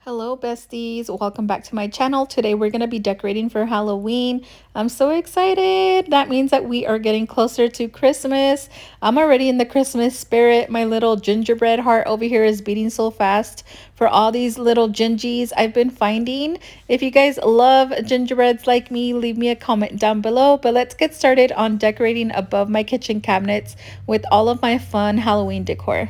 Hello besties, welcome back to my channel. Today we're going to be decorating for Halloween. I'm so excited. That means that we are getting closer to Christmas. I'm already in the Christmas spirit. My little gingerbread heart over here is beating so fast for all these little gingies I've been finding. If you guys love gingerbreads like me, leave me a comment down below. But let's get started on decorating above my kitchen cabinets with all of my fun Halloween decor.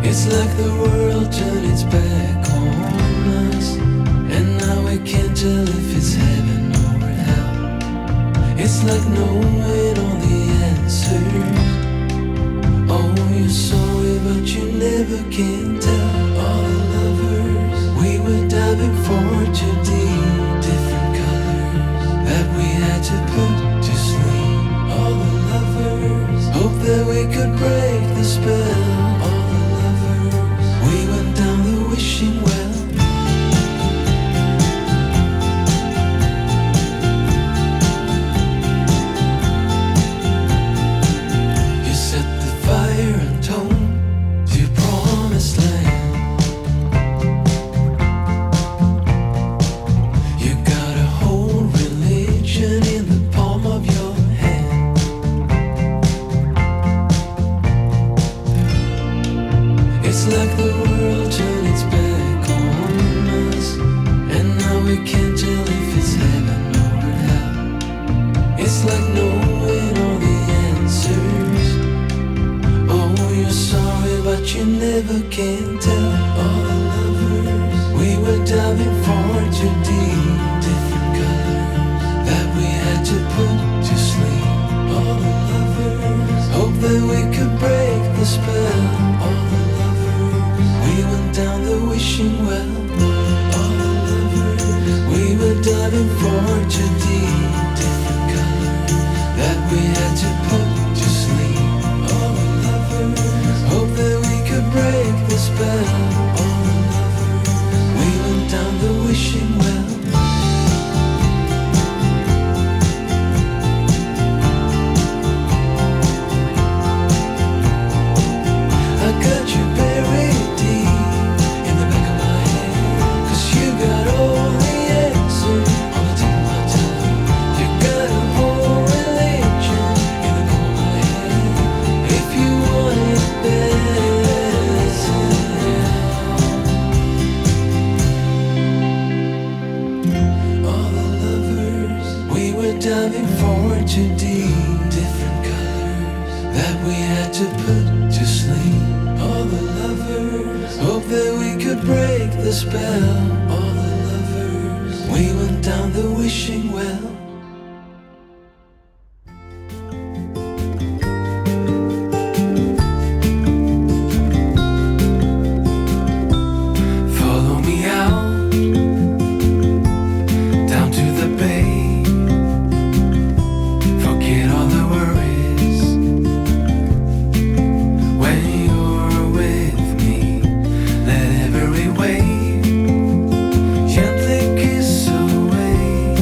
It's like the world turned its back on us, and now we can't tell if it's heaven or hell. It's like knowing all the answers. Oh, you're sorry, but you never can tell. All the lovers, we were diving for 2D, different colors that we had to put to sleep. All the lovers, hope that we could break the spell. Wishing well. You set the fire and tone to your promised land. You got a whole religion in the palm of your hand. It's like the world turned its back on us, and now we can't tell if it's heaven or hell. It's like knowing all the answers. Oh, you're sorry, but you never can tell. All the lovers, we were diving for 2D, different colors that we had to put to sleep. All the lovers, hope that we could break the spell. All the we went down the wishing well. All the lovers, we were diving for 2D, different colors that we had to put to sleep. All the lovers, hope that we could break the spell. All the lovers, we went down the wishing well. I got you buried deep in the back of my head, 'cause you got all the answers on the tip of my tongue. You got a whole religion in the corner of my head. If you want it better, all the lovers, we were diving for 2D, different colors that we had to put to sleep. All the lovers, hope that we could break the spell. All the lovers, we went down the wishing well. Follow me out, down to the bay. Forget all the worries. When you're with me, let every wave gently kiss away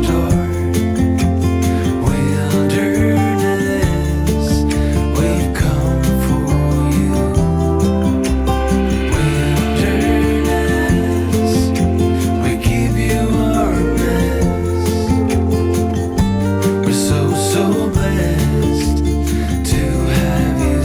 start. Wilderness, we've come for you. Wilderness, we give you our best. We're so, so blessed to have you.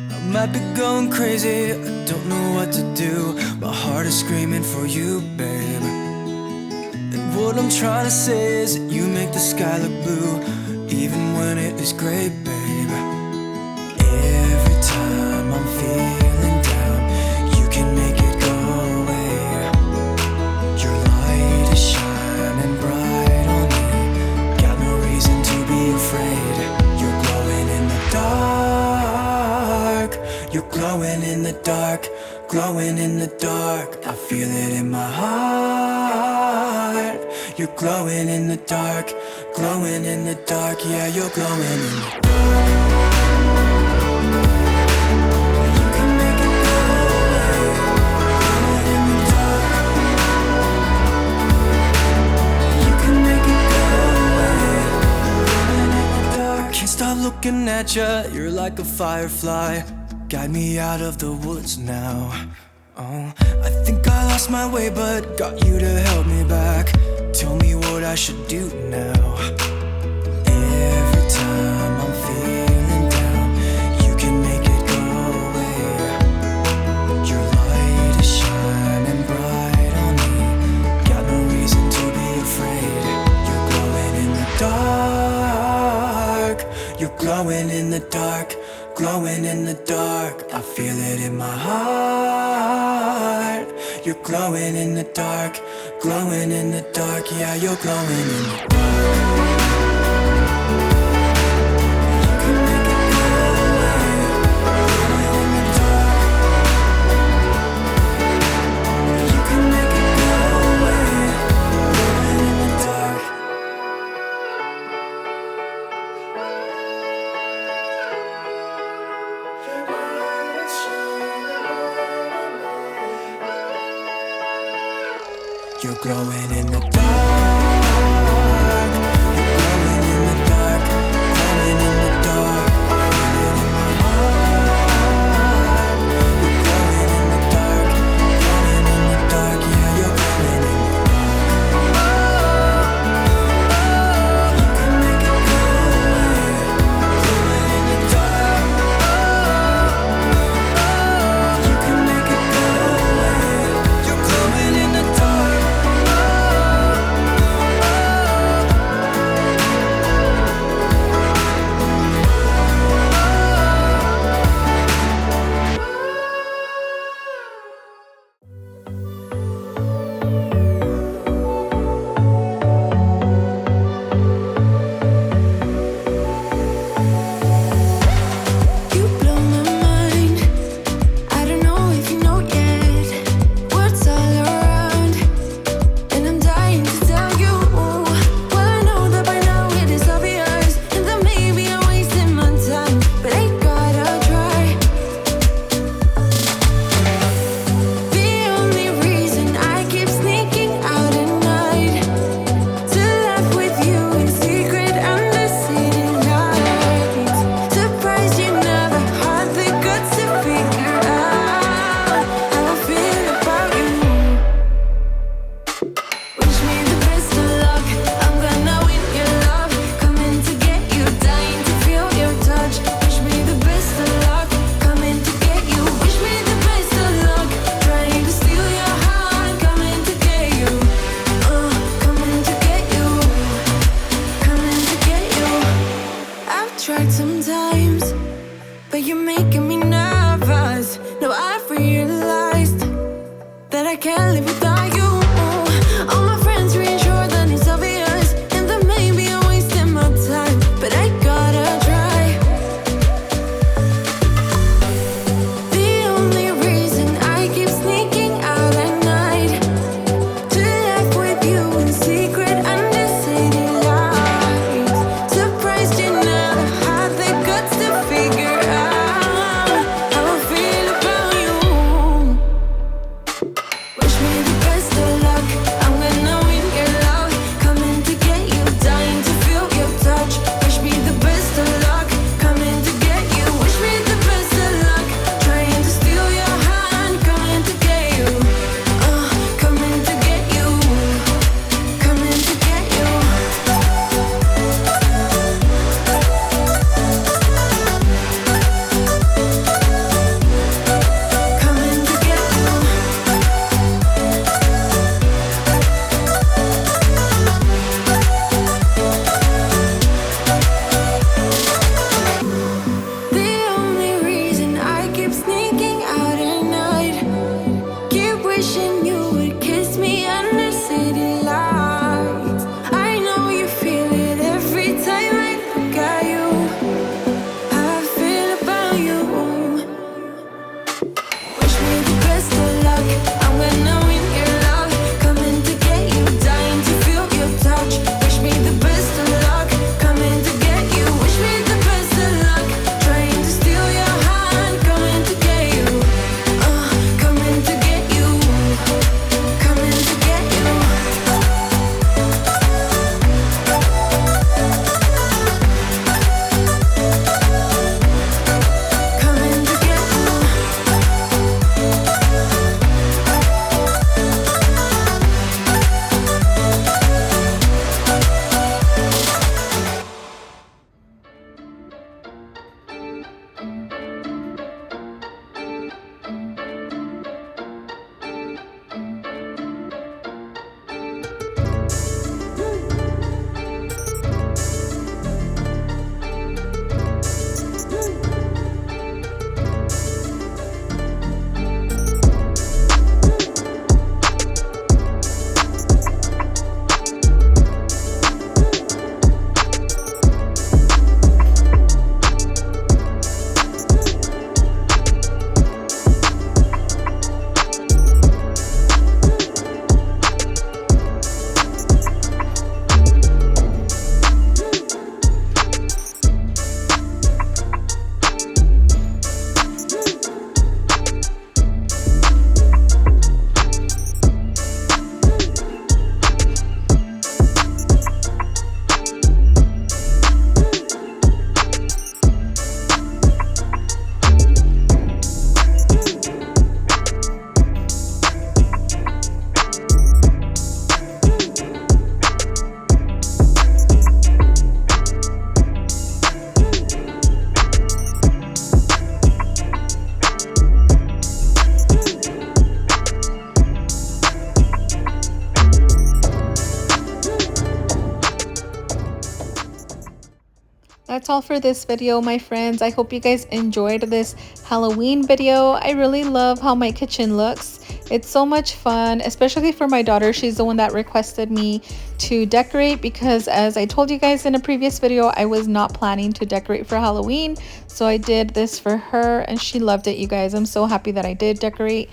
I might be going crazy, I don't know what to do. My heart is screaming for you, babe. And what I'm trying to say is that you make the sky look blue, even when it is gray, babe. Every time I'm feeling down, you can make it go away. Your light is shining bright on me, got no reason to be afraid. You're glowing in the dark. You're glowing in the dark, glowing in the dark. I feel it in my heart. You're glowing in the dark, glowing in the dark. Yeah, you're glowing in the dark. You can make it go away. Glowing in the dark. You can make it go away. Glowing in the dark. I can't stop looking at you, you're like a firefly. Guide me out of the woods now. Oh, I think I lost my way, but got you to help me back. Tell me what I should do now. Every time I'm feeling down, you can make it go away. Your light is shining bright on me, got no reason to be afraid. You're glowing in the dark. You're glowing in the dark, glowing in the dark. I feel it in my heart. You're glowing in the dark, glowing in the dark. Yeah, you're glowing in the dark. You can make it go away. Glowing in the dark. You can make it go away. Glowing in the dark. You're glowing in the dark. You're glowing in the dark, glowing in the dark. I feel it in my heart. You're glowing in the dark, glowing in the dark. Yeah, you're glowing in the dark. You can make it go away. Glowing in the dark. You can make it go away. You're glowing in the dark. wishing you would kiss me under city lights. I know you feel it every time I look at you. How I feel about you. Wish me the best of luck. I'm gonna win your love. Coming to get you, dying to feel your touch. Wish me the best of luck. Coming to get you. Wish me the best of luck. Trying to steal your heart. Coming to get you. Coming to get you. Coming to get you. Coming to get you. That's all for this video, my friends. I hope you guys enjoyed this Halloween video. I really love how my kitchen looks. It's so much fun, especially for my daughter. She's the one that requested me to decorate because, as I told you guys in a previous video, I was not planning to decorate for Halloween. So I did this for her and she loved it, you guys. I'm so happy that I did decorate.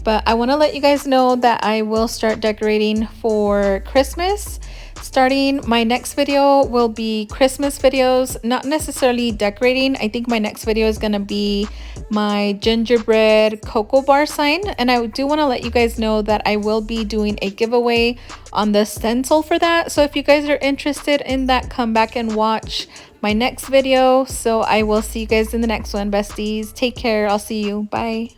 But I want to let you guys know that I will start decorating for Christmas. Starting my next video will be Christmas videos, not necessarily decorating. I think my next video is going to be my gingerbread cocoa bar sign. And I do want to let you guys know that I will be doing a giveaway on the stencil for that. So if you guys are interested in that, come back and watch my next video. So I will see you guys in the next one, besties. Take care. I'll see you. Bye.